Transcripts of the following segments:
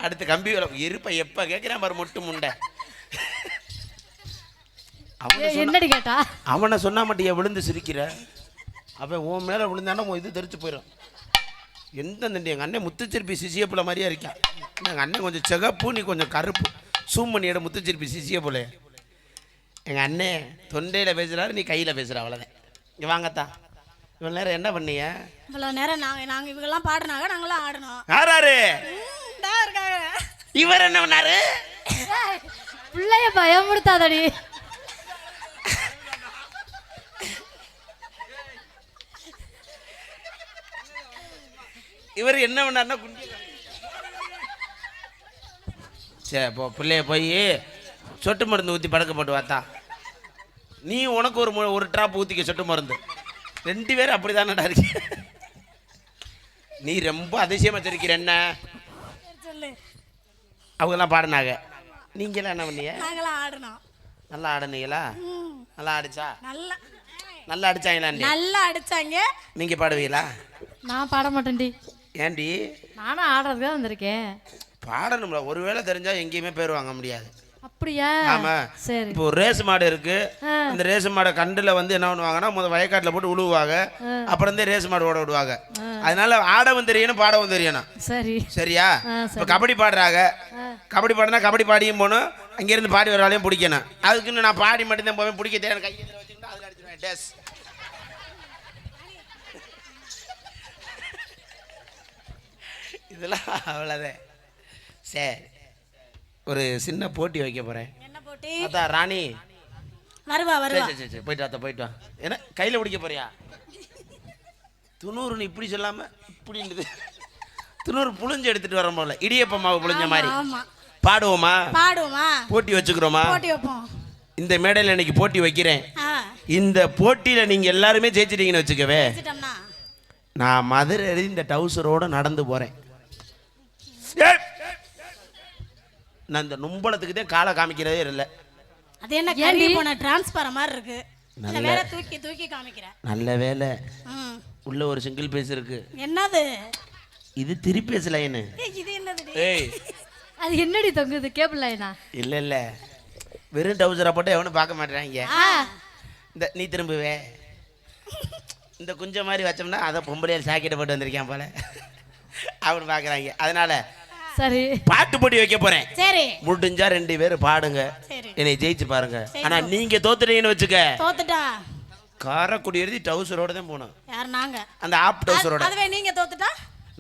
அடுத்து கம்பி இருப்ப எப்ப கேட்கிறான் பாரு மொட்டு முண்டை. என்னடி கேட்டா அவனை சொன்னா மட்டும் விழுந்து சிரிக்கிற. அவன் உன் மேல விழுந்தானா இது தெரிச்சு போயிடும். எந்த தண்டி எங்கள் அண்ணன் முத்துச்சிருப்பி சிசிய போல மாதிரியா இருக்கான். எங்கள் அண்ணன் கொஞ்சம் சிகப்பு, நீ கொஞ்சம் கருப்பு. சூம் பண்ணியோட முத்துச்சிருப்பி சிசிய போல. எங்கள் அண்ணன் தொண்டையில் பேசுகிறாரு, நீ கையில் பேசுகிற. அவ்வளோதான். இங்கே வாங்கத்தான். இவ்வளோ நேரம் என்ன பண்ணீங்க? இவ்வளோ நேரம் நாங்கள் இவங்கெல்லாம் பாடினாங்க, நாங்களாம் ஆடணும். யாராரு இருக்காங்க. இவர் என்ன பண்ணாரு? பிள்ளைய பயமுடுத்தாதடி. இவர் என்ன பண்ணாருன்னா சரி போ பிள்ளைய போய் சொட்டு மருந்து ஊற்றி படுக்க போட்டு வாத்தா. நீ உனக்கு ஒரு ட்ராப் ஊற்றிக்க சொட்டு மருந்து. 2 பேரும் அப்படி தானடா இருக்க. நீ ரொம்ப அதிசயமாக தெரிக்கிற. என்ன அவங்கெல்லாம் பாடினாங்க, நீங்களாம் என்ன பண்ணீங்க? நாங்களாம் ஆடணும். நல்லா ஆடுனீங்களா? நல்லா அடிச்சா? நல்லா அடிச்சாங்களா? நல்லா அடிச்சாங்க. நீங்கள் பாடுவீங்களா? நான் பாட மாட்டேன்டி. ஏன்டி? நானும் ஆடுறதுக்கு தான் வந்திருக்கேன். பாடணும்ல, ஒருவேளை தெரிஞ்சா எங்கேயுமே பேர் வாங்க முடியாது. அப்படியா? ஆமா. சரி. இப்போ ஒரு ரேஸ் மாடு இருக்கு. அந்த ரேஸ் மாடை கண்டுல வந்து என்ன பண்ணுவாங்கன்னா முதல் வயக்காட்டுல போட்டு உழுவுவாங்க. அப்புறம் வந்து ரேஸ் மாடு ஓட விடுவாங்க. அதனால ஆடவும் தெரியணும், பாடவும் தெரியணும். சரி. சரியா? இப்போ கபடி பாடுறாங்க. கபடி பாடினா கபடி பாடியும் போகணும், அங்கேருந்து பாடி வர ஆளையும் பிடிக்கணும். அதுக்குன்னு நான் பாடி மட்டும்தான் போவேன், பிடிக்க தெரியாது. கையை வச்சுக்கிட்டு அதில் அடிச்சிருவேன். டேஸ் இதெல்லாம் அவ்வளோதான். சரி, ஒரு சின்ன போட்டி வைக்க போகிறேன். என்ன போட்டி? அதான் ராணி வருவா. சரி போயிட்டு வா. என்ன கையில் பிடிக்க போறியா? துணூறுன்னு இப்படி சொல்லாமல் இப்படின்றது. துணூறு புளிஞ்சு எடுத்துகிட்டு வர போல, இடியப்ப மாவு புளிஞ்ச மாதிரி. பாடுவோமா? போட்டி வச்சுக்கிறோமா? போட்டி வைப்போம். இந்த மேடையில் இன்னைக்கு போட்டி வைக்கிறேன். இந்த போட்டியில் நீங்கள் எல்லாருமே ஜெயிச்சிட்டீங்கன்னு வச்சுக்கவே, நான் மதுரை எழுதி இந்த டவுசரோடு நடந்து போகிறேன். நான் இந்த நும்பளத்துக்கு தான் காலை காமிக்கிறதே இல்லை. அது என்ன கறி போன டிரான்ஸ்பர் மாதிரி இருக்கு. நல்ல வேளை தூக்கி காமிக்கிறேன். நல்ல வேளை உள்ள ஒரு சிங்கிள் பேஸ் இருக்கு. என்னது இது திருப்பேஸ் லைன். இது என்னது? ஏய் அது என்னடி தொங்குது? கேபிள் லைனா? இல்ல வெறும் டவுசரா போட்டு எவனும் பார்க்க மாட்டேறாங்க. இந்த நீ திரும்புவே இந்த குஞ்ச மாதிரி வச்சோம்னா அதை பொம்பளையார் சாக்கெட்டை போட்டு வந்திருக்கேன் போல அவனு பார்க்குறாங்க. அதனால சரி பாட்டு போட்டி வைக்க போறேன். சரி, முடிஞ்சா 2 பேரும் பாடுங்க, என்னை ஜெயிச்சு பாருங்க. ஆனா நீங்க தோத்துட்டீங்கன்னு வச்சுக்க, தோத்துட்டா காரக்குடி எழுதி டவுசரோட தான் போகணும். யார்? நாங்க. அந்த ஆப் டவுசரோட. அதுவே நீங்க தோத்துட்டா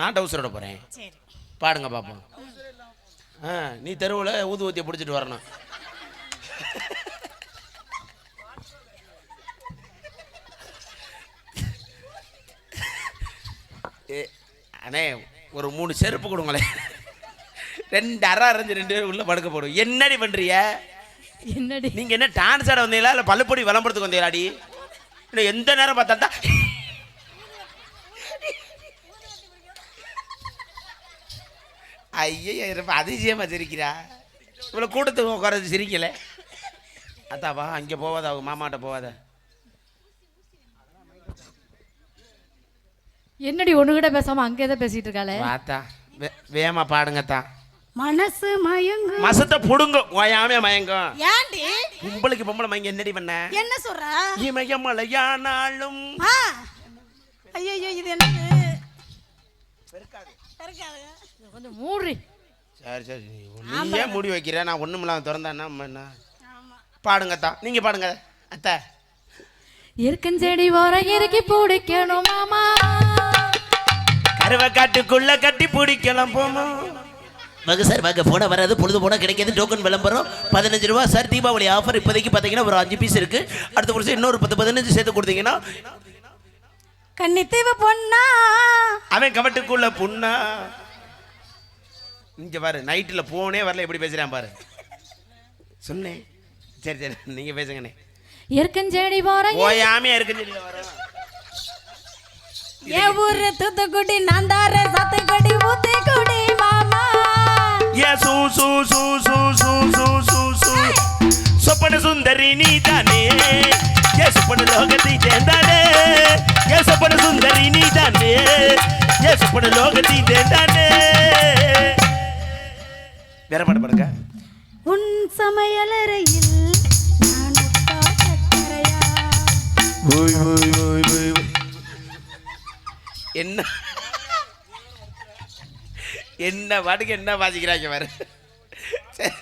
நான் டவுசரோட போறேன். சரி பாடுங்க பாப்போம். நீ தெருவில் ஊதுவத்தியை பிடிச்சிட்டு வரணும். அண்ணே ஒரு 3 செருப்பு கொடுங்களேன். 2 அரை அரைஞ்சு 2 பேரும் உள்ள படுக்க போடும். என்னடி பண்றிய? என்னடி நீங்க என்ன டான்ஸ் ஆட வந்தீங்களா இல்ல பல்லுப்பொடி விளம்பரத்துக்கு வந்தீங்களாடி? இல்லை எந்த நேரம் பார்த்தா ஐயா ரொம்ப அதிசயமா சிரிக்கிறா. இவ்வளோ கூட்டத்துக்கு உட்காரது சிரிக்கல. அத்தாவா அங்கே போவாத, அவங்க மாமாட்ட போவாத. என்னடி ஒண்ணுகிட்ட பேசாம அங்கே தான் பேசிட்டு இருக்காளே. வாத்தா வேமா பாடுங்கத்தான். மனசு மயங்கு மசத்தை புடுங்க ஓயாமே மயங்கும். ஏண்டி பொம்பளைக்கு பொம்பளை மயங்க என்னடி பண்ண? என்ன சொல்ற? இமயமலையானாலும் ஐயோ இது என்னது? பெருக்காது கொஞ்சம் மூடி. சரி நீ ஏன் மூடி வைக்கிற? நான் ஒண்ணுமில்லாம திறந்தா பாடுங்கத்தான். நீங்க பாடுங்க அத்தை. இருக்கஞ்செடி வர இறக்கி பிடிக்கணும் மாமா, கருவை காட்டுக்குள்ள கட்டி பிடிக்கலாம் போமா. வாங்க சார் வாங்க. போன வராது, பொழுது போனால் கிடைக்காது. டோக்கன் விளம்பரம் 15 ரூபா சார். தீபாவளி ஆஃபர் இப்போதைக்கு பார்த்தீங்கன்னா ஒரு 5 பீஸ் இருக்குது. அடுத்த வருஷம் இன்னொரு 10-15 சேர்த்து கொடுத்தீங்கன்னா கன்னித்தீவு பொண்ணா அவன் கவட்டுக்குள்ள பொண்ணா. இங்க பாரு, நைட்டில் போனே வரல எப்படி பேசுகிறான் பாரு. சொன்னேன். சரி நீங்கள் பேசுங்கண்ணே. இருக்கஞ்செடி வர ஓயாமே இருக்கஞ்செடி வர. ஏ ஊரு தூத்துக்குடி நந்தார சத்துக்குடி ஊத்துக்குடி மாமா. ஏ சூ சூ சூ சூ சூ சூ சூ சூ சொப்பன சுந்தரி நீ தானே. ஏ சொப்பன லோகத்தை சேர்ந்தானே. ஏ சொப்பன சுந்தரி நீ தானே. ஏ சொப்பன லோகத்தை சேர்ந்தானே. வேற பாட்டு பாடுங்க. உன் சமையலறையில் நான் உட்டா சக்கரையா. ஓய் ஓய் ஓய் ஓய் ஓய். என்ன என்ன பாட்டுக்கு என்ன வாசிக்கிறாங்க பாரு. சரி.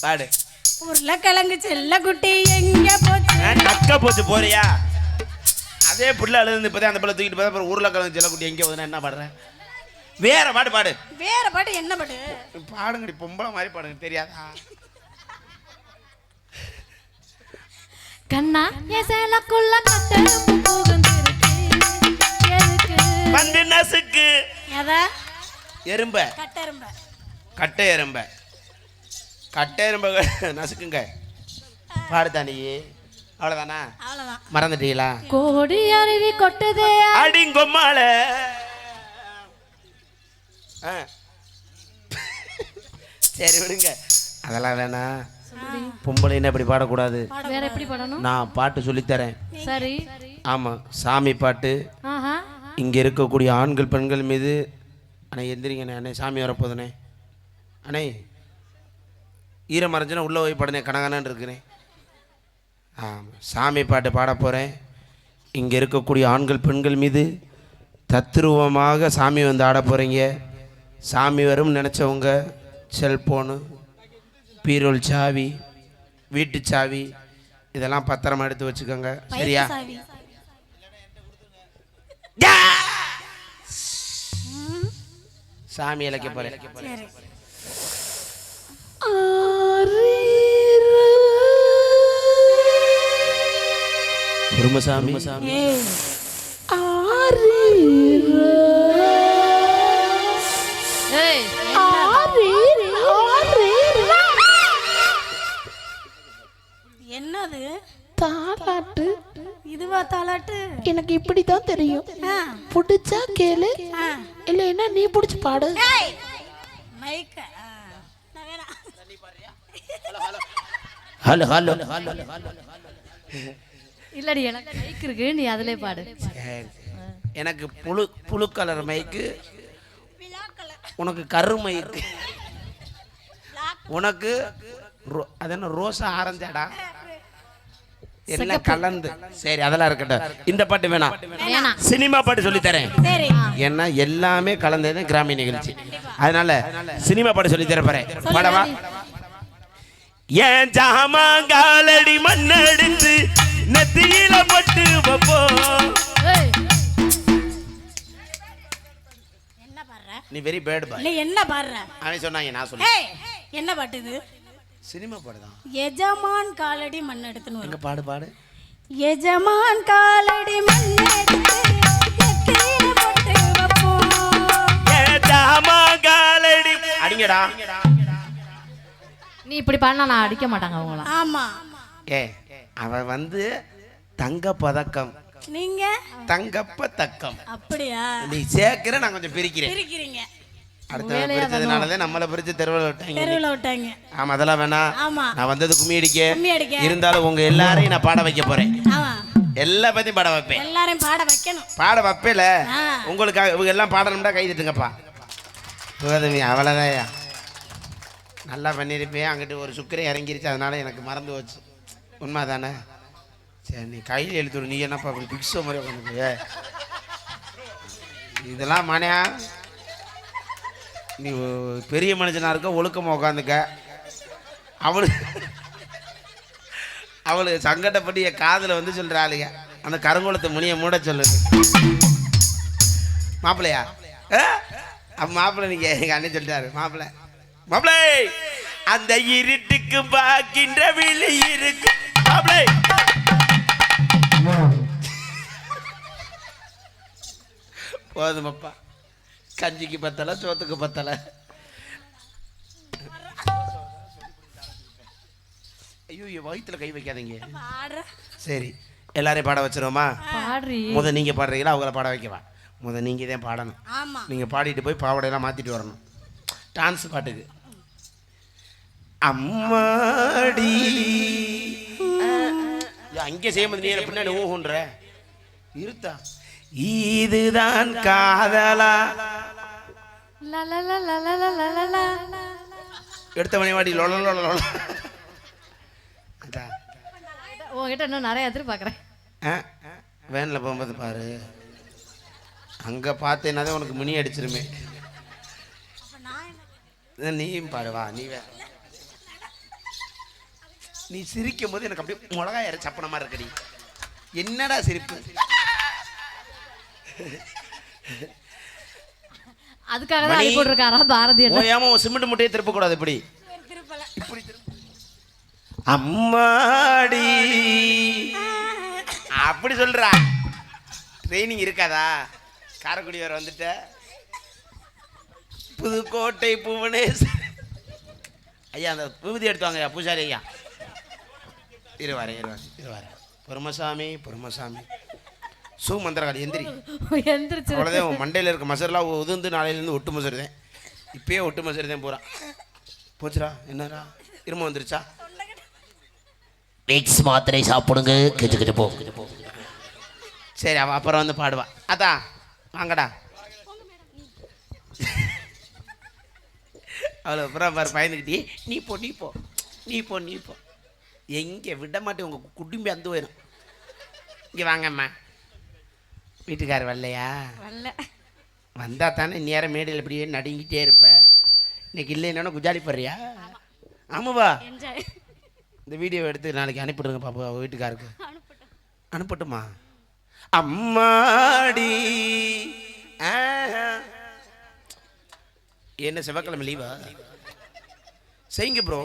பாடு. உருளைக்கிழங்கு செல்ல குட்டி எங்க போச்சு? நக்க போச்சு போறியா? அதே புள்ள அழுது இப்போதான் அந்த பிள்ளை தூக்கிட்டு போய் அப்புறம் உருளைக்கிழங்கு செல்லக்குட்டி எங்கே போதுன்னா என்ன பாடுறேன்? வேற பாட்டு பாடு. வேற பாட்டு என்ன பாட்டு? பாடுங்கடி, பொம்பளை மாதிரி பாடுங்க, தெரியாதா? கண்ணா என் சேலக்குள்ள கட்டெரும்பு புகுந்திருக்கு. எதுக்கு? வந்து நசுக்கு எதா? எறும்ப, கட்டெரும்ப. கட்டை எறும்ப, கட்டை எறும்ப நசுக்குங்க. பாடுதா நீ? அவ்வளோதானா? அவ்வளவுதான். மறந்துட்டீங்களா? கோடி அருவி கொட்டுதே. அடிங்கொம்மால. சரி விடுங்க, அதெல்லாம் வேணாம். பொம்பளைன்னு அப்படி பாடக்கூடாது. வேற எப்படி பாடணும்? நான் பாட்டு சொல்லித்தரேன். சரி. ஆமாம், சாமி பாட்டு. ஆஹா. இங்கே இருக்கக்கூடிய ஆண்கள் பெண்கள் மீது அண்ணே எந்திரிங்கண்ணே, அண்ணே சாமி வரப்போதுண்ணே, அண்ணே ஈரம் மறைஞ்சுன்னா உள்ளே போய் பாடுனே, கனகனன்னு இருக்குண்ணே. ஆமாம், சாமி பாட்டு பாட போகிறேன். இங்கே இருக்கக்கூடிய ஆண்கள் பெண்கள் மீது தத்ரூபமாக சாமி வந்து ஆட போகிறீங்க. சாமி வரும் நினச்சவங்க செல்ஃபோனு, பீரோல் சாவி, வீட்டு சாவி இதெல்லாம் பத்திரமா எடுத்து வச்சுக்கோங்க. சரியா? சாவி. சாமி இலக்க போகிறேன். சரி. குருமசாமி ஏய். ஏய், என்னது? தாலாட்டு. இதுவா தாலாட்டு? எனக்கு இப்படிதான் தெரியும். ஆ. புடிச்சா கேளு, ஆ. இல்லைன்னா நீ புடிச்சு பாடு. ஏய். மைக்க. நான் வேணாம். Hello hello. இல்லடி எனக்கு மைக் இருக்கு, நீ அதிலே பாடு. எனக்கு புழு கலர் மைக்கு, உனக்கு கரு மைக்கு, உனக்கு அது என்ன ரோசா ஆரஞ்சாடா எல்லாம் கலந்து. சரி அதெல்லாம் இருக்கட்டும். இந்த பாட்டு வேணாம், வேணாம். சினிமா பாட்டு சொல்லித்தரேன். சரி. ஏன்னா எல்லாமே கலந்தது கிராமிய நிகழ்ச்சி, அதனால சினிமா பாட்டு சொல்லித்தரேன். பாரு பாடவா? ஏன் ஜாமாங்காலடி மண்ணெடுத்து நெத்தியில போட்டு வைப்போ. ஏய், என்ன பாடுற? நீ வெரி பேட் பாய். இல்ல என்ன பாடுற? அவன் சொன்னாங்க, நான் சொன்னேன். ஏய், என்ன பாட்டு இது? சினிமா பாடுதான். எஜமான் காலடி மண் எடுத்துன்னு எங்க வரும். பாடு பாடு. எஜமான் காலடி மண் எடுத்து நெத்தியில போட்டு வைப்போம். ஏன் ஜாமாங்காலடி அடிங்கடா. நீ இப்படி பாடினா நான் அடிக்க மாட்டாங்க அவங்களாம். ஆமா. ஏ அவ வந்து தங்க பதக்கம், நீங்க தங்கப்ப தக்கம். அப்படியா? நீ சேர்க்கிற, நான் கொஞ்சம் பிரிக்கிறேன். பிரிக்கிறீங்க. அடுத்த பிரிச்சதுனாலதான் நம்மளை பிரிச்சு தெருவில் விட்டாங்க. தெருவில் விட்டாங்க. ஆமா, அதெல்லாம் வேணாம். ஆமா. நான் வந்தது கும்மி அடிக்க. கும்மி அடிக்க. இருந்தாலும் உங்க எல்லாரையும் நான் பாட வைக்க போறேன். ஆமா. எல்லா பத்தியும் பாட வைப்பேன். எல்லாரையும் பாட வைக்கணும். பாட வைப்பேல ஆ. உங்களுக்காக. இவங்க எல்லாம் பாடணும்டா கை தட்டுங்கப்பா. கோதமி அவ்வளோதான்யா, நல்லா பண்ணியிருப்பேன். அங்கிட்டு ஒரு சுக்கரை இறங்கிருச்சு, அதனால எனக்கு மறந்து போச்சு. உண்மை தானே? சரி நீ கையில் எழுத்துடு. நீ என்னப்பா அப்படி பிக்ஸோ மாதிரி உட்காந்து இதெல்லாம் மானியா? நீ பெரிய மனுஷனா இருக்க, ஒழுக்கமாக உட்காந்துக்க. அவளுக்கு சங்கடப்பட்டு என் காதில் வந்து சொல்கிறாளுங்க, அந்த கருங்குளத்தை முனியை மூட சொல்லுது. மாப்பிள்ளையா? அப்போ மாப்பிள்ளை நீங்கள் எங்கள் அண்ணன் சொல்லிட்டாரு. மாப்பிள்ளை அந்த இருட்டுக்கு பார்க்கின்ற விழி இருக்கு. மாப்பிள்ளை போதுமப்பா, கஞ்சிக்கு பத்தலை, சோத்துக்கு பத்தலை. ஐயோ வயிற்றுல கை வைக்காதீங்க. சரி எல்லாரையும் பாட வச்சிருவோமா? பாடுறி. முத நீங்க பாடுறீங்களா அவங்கள பாட வைக்கவா? முத நீங்க தான் பாடணும். ஆமா. நீங்க பாடிட்டு போய் பாவடையெல்லாம் மாத்திட்டு வரணும். டான்ஸ் பாட்டுக்கு. அம்மாடி அங்கே செய்யும்போது நீ பின்னாடி ஊகுன்ற இருத்தா. இதுதான் காதலா லா லா லா லா லா லா லா லா லா. எடுத்த மணி வாடி லொல லொல லொல. அதான் உங்ககிட்ட இன்னும் நிறைய எதிர்பார்க்குறேன். வேனில் போகும்போது பாரு, அங்கே பார்த்தேன்னாதே உனக்கு மினி அடிச்சிருமே. நீயும் பாரு, வா நீ வே. நீ சிரிக்கும் போது எனக்கு அப்படியே மிளகாய் அரை சப்பன மாதிரி இருக்கடி. என்னடா சிரிப்பு? அதுக்காக தான் அடி போட்டிருக்காரா பாரதி? ஏமா சிமெண்ட் முட்டையை திருப்ப கூடாது இப்படி இப்படி அம்மாடி அப்படி சொல்றா. ட்ரைனிங் இருக்காதா? காரைக்குடி வேற வந்துட்ட. புதுக்கோட்டை புவனேஸ்வர் ஐயா அந்த விபூதி எடுத்துவாங்க ஐயா, பூசாரி ஐயா. இருவாரு பொறுமசாமி பொறுமசாமி. மந்திரகாளி எந்திரி. எந்திரிச்சு அவ்வளோதான். மண்டையில் இருக்க மசரெலாம் உதிர்ந்து நாளையிலேருந்து ஒட்டு மசருதேன். இப்பயே ஒட்டு மசருதேன் போகிறான். போச்சுரா என்னடா இரும வந்துருச்சா? விக்ஸ் மாத்திரை சாப்பிடுங்க, கெச்சு கெச்சு போ. சரி அவள் அப்புறம் வந்து பாடுவா. அதான் வாங்கடா. அவ்வளோ அப்புறம் பாரு பயந்துக்கிட்டே நீ போ நீ போ நீ போ நீ போ. எங்கே விட மாட்டேன், உங்கள் குடும்பம் அந்த போயிடும். இங்கே வாங்கம்மா. வீட்டுக்காரர் வரலையா? வரல. வந்தால் தானே நேரம் மேடையில் இப்படியே நடுங்கிட்டே இருப்பேன். இன்னைக்கு இல்லைன்னா குஜாலி போடுறியா? ஆமாவா? என்ஜாய். இந்த வீடியோ எடுத்து நாளைக்கு அனுப்பிடுங்க பாப்பா அவள் வீட்டுக்காருக்கு. அனுப்பட்டுமா? அம்மாடி என்ன செவ்வாய்க்கிழமை லீவா? செய்யுங்க ப்ரோ.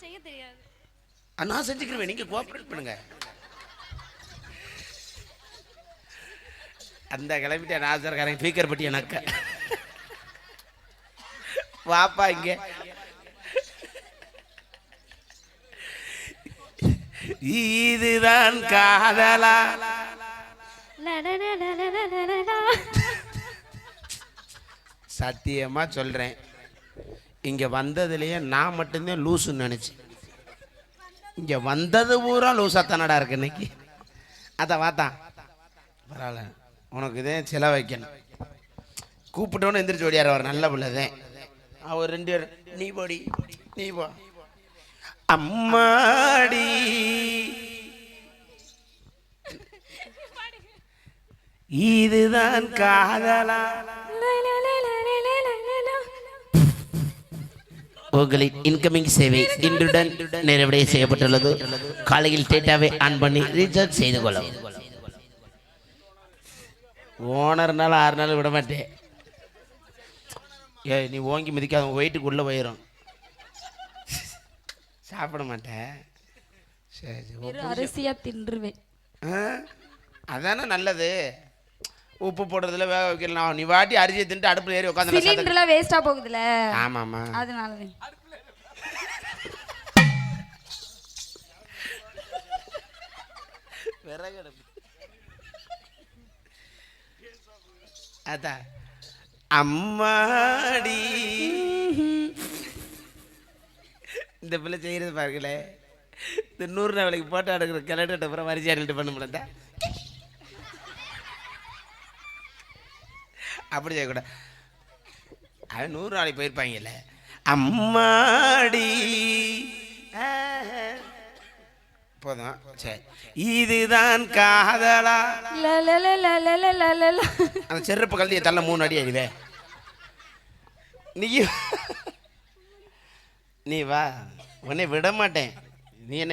செய்ய தெரியாது. நான் செஞ்சுக்கிறேன், நீங்கள் கோஆப்ரேட் பண்ணுங்க. அந்த கிளம்பிட்ட நாசர்காரன் ஸ்பீக்கர் பட்டி எனக்கு வாப்பா இங்க. இதுதான் காதலா? சத்தியமா சொல்றேன், இங்க வந்ததுலயே நான் மட்டும்தான் லூசுன்னு நினைச்சேன். இங்க வந்தது பூரா லூசா தானடா இருக்கு இன்னைக்கு. அதான் வாத்தான் பரவாயில்ல, உனக்கு இதே சில வைக்கணும். கூப்பிட்டோன்னு எந்திரிச்சு ஓடியார் அவர் நல்ல பிள்ளைதான். அவர் 2 பேர் நீ போடி நீ போ. அம்மாடி இதுதான் காதலா? உங்களின் இன்கமிங் சேவை இன்றுடன் நிறைவடைய செய்யப்பட்டுள்ளது. காலையில் டேட்டாவை ஆன் பண்ணி ரீசார்ஜ் செய்து கொள்ளவும். ஓனர்னால 6 நாள் விட மாட்டேன். ஏ நீ ஓங்கி மிதிக்காத, வெயிட்டுக்குள்ளே போயிடும். சாப்பிட மாட்டேன். சரி அரிசியாக தின்றுவேன். அதானே நல்லது. உப்பு போடுறதுல வேக வைக்கலாம். நீ வாட்டி அரிசியை தின்ட்டு அடுப்பில் ஏறி உட்காந்து சிலிண்டர்லாம் வேஸ்டா போகுதுல. ஆமாம்மா அதனால விறகு அடுப்பு. அதான் அம்மாடி இந்த பிள்ளை செய்கிறது பாருங்களே. இந்த 100 நாளைக்கு போட்டோ எடுக்கிற கிளட்டு அப்புறம் வரிசை அடிட்டு பண்ண முடியாதா? அப்படி செய்யக்கூடாது. அவன் 100 நாளைக்கு போயிருப்பாங்கல்ல. அம்மாடி போதும். சரி இதுதான் காதலா? அந்த செருப்பு கல்தியை தள்ள 3 அடி அடிவே. நீ வா, உன்னை விட மாட்டேன். நீ என்ன